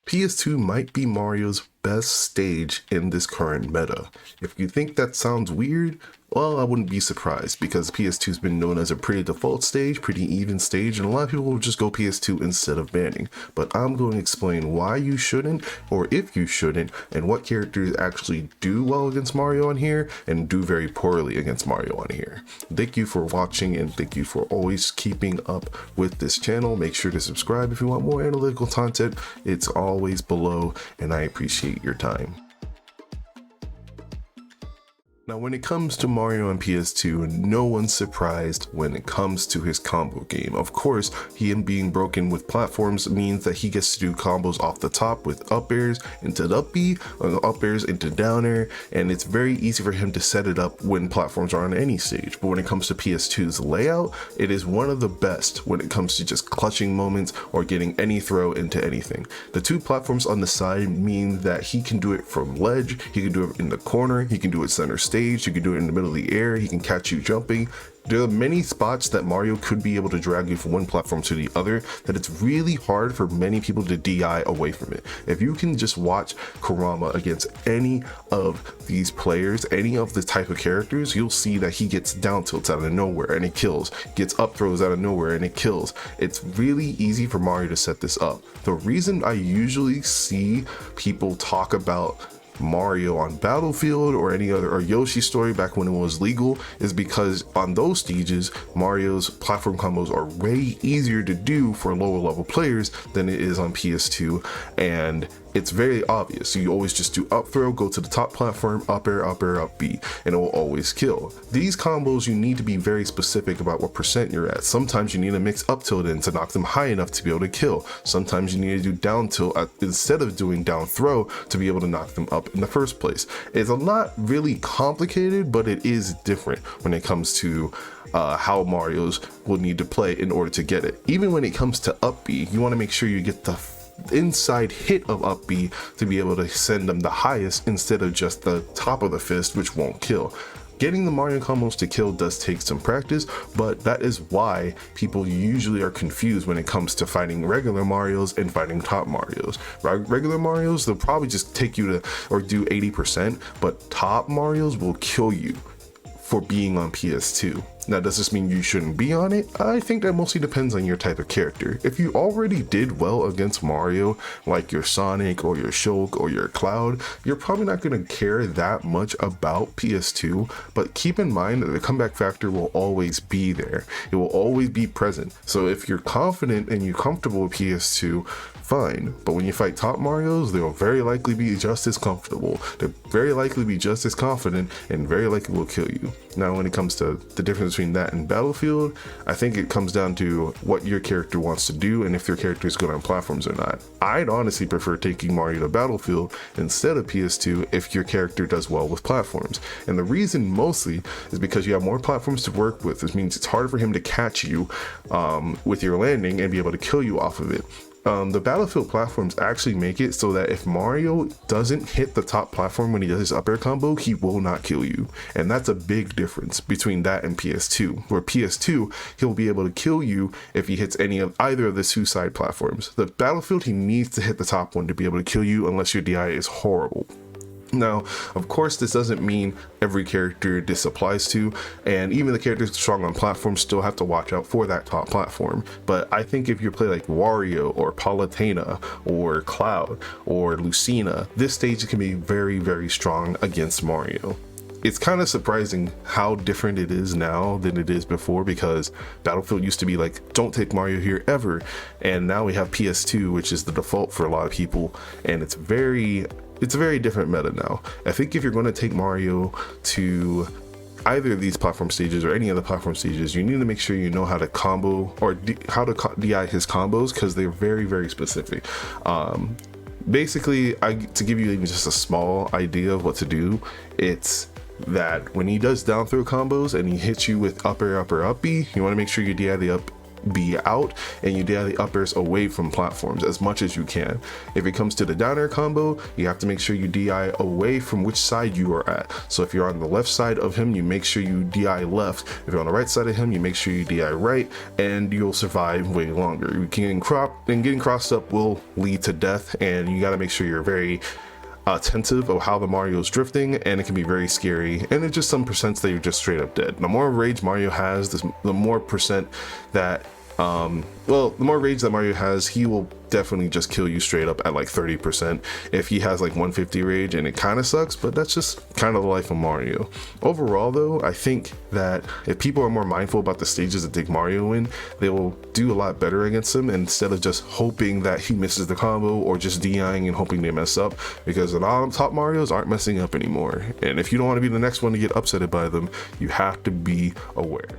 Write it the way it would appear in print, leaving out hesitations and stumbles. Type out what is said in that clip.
PS2 might be Mario's best stage in this current meta. If you think that sounds weird, well, I wouldn't be surprised because PS2's been known as a pretty default stage, pretty even stage, and a lot of people will just go PS2 instead of banning. But I'm going to explain why you shouldn't, or if you shouldn't, and what characters actually do well against Mario on here and do very poorly against Mario on here. Thank you for watching and thank you for always keeping up with this channel. Make sure to subscribe if you want more analytical content. It's always below and I appreciate your time. Now, when it comes to Mario on PS2, no one's surprised when it comes to his combo game. Of course, him being broken with platforms means that he gets to do combos off the top with up airs into up B, up airs into down air, and it's very easy for him to set it up when platforms are on any stage. But when it comes to PS2's layout, it is one of the best when it comes to just clutching moments or getting any throw into anything. The two platforms on the side mean that he can do it from ledge, he can do it in the corner, he can do it center stage, you can do it in the middle of the air, he can catch you jumping. There are many spots that Mario could be able to drag you from one platform to the other that it's really hard for many people to DI away from it. If you can just watch Kurama against any of these players, any of the type of characters, you'll see that he gets down tilts out of nowhere and it kills, gets up throws out of nowhere and it kills. It's really easy for Mario to set this up. The reason I usually see people talk about Mario on Battlefield or any other, or Yoshi Story back when it was legal, is because on those stages Mario's platform combos are way easier to do for lower level players than it is on PS2, and it's very obvious. You always just do up throw, go to the top platform, up air, up B, and it will always kill. These combos, you need to be very specific about what percent you're at. Sometimes you need to mix up tilt in to knock them high enough to be able to kill. Sometimes you need to do down tilt instead of doing down throw to be able to knock them up in the first place. It's not really complicated, but it is different when it comes to how Mario's will need to play in order to get it. Even when it comes to up B, you want to make sure you get the inside hit of up B to be able to send them the highest instead of just the top of the fist, which won't kill. Getting the Mario combos to kill does take some practice, but that is why people usually are confused when it comes to fighting regular Marios and fighting top Marios. Regular Marios, they'll probably just take you to or do 80%, but top Marios will kill you for being on PS2. Now, does this mean you shouldn't be on it? I think that mostly depends on your type of character. If you already did well against Mario, like your Sonic or your Shulk or your Cloud, you're probably not going to care that much about PS2, but keep in mind that the comeback factor will always be there. It will always be present. So if you're confident and you're comfortable with PS2, fine, but when you fight top Marios, they'll very likely be just as comfortable. They'll very likely be just as confident and very likely will kill you. Now, when it comes to the difference between that and Battlefield, I think it comes down to what your character wants to do and if your character is good on platforms or not. I'd honestly prefer taking Mario to Battlefield instead of PS2 if your character does well with platforms. And the reason mostly is because you have more platforms to work with. This means it's harder for him to catch you with your landing and be able to kill you off of it. The Battlefield platforms actually make it so that if Mario doesn't hit the top platform when he does his up air combo, he will not kill you. And that's a big difference between that and PS2, where PS2, he'll be able to kill you if he hits either of the two side platforms. The Battlefield, he needs to hit the top one to be able to kill you unless your DI is horrible. Now, of course, this doesn't mean every character this applies to, and even the characters strong on platforms still have to watch out for that top platform. But I think if you play like Wario or Palutena or Cloud or Lucina, this stage can be very, very strong against Mario. It's kind of surprising how different it is now than it is before, because Battlefield used to be like, don't take Mario here ever, and now we have PS2, which is the default for a lot of people, and it's a very different meta now. I think if you're going to take Mario to either of these platform stages or any other platform stages, you need to make sure you know how to combo or how to DI his combos, because they're very, very specific. Basically, to give you even just a small idea of what to do, it's that when he does down throw combos and he hits you with up air, up B, you want to make sure you DI the B out, and you DI the uppers away from platforms as much as you can. If it comes to the down air combo, you have to make sure you DI away from which side you are at. So if you're on the left side of him, you make sure you DI left. If you're on the right side of him, you make sure you DI right, and you'll survive way longer. Getting crossed up will lead to death, and you got to make sure you're very attentive of how the Mario is drifting, and it can be very scary, and it's just some percents that you're just straight up dead. The more rage Mario has, the more percent that the more rage that Mario has, he will definitely just kill you straight up at like 30% if he has like 150 rage, and it kind of sucks, but that's just kind of the life of Mario. Overall though, I think that if people are more mindful about the stages that take Mario in, they will do a lot better against him instead of just hoping that he misses the combo or just DIing and hoping they mess up, because the top Marios aren't messing up anymore, and if you don't want to be the next one to get upsetted by them, you have to be aware.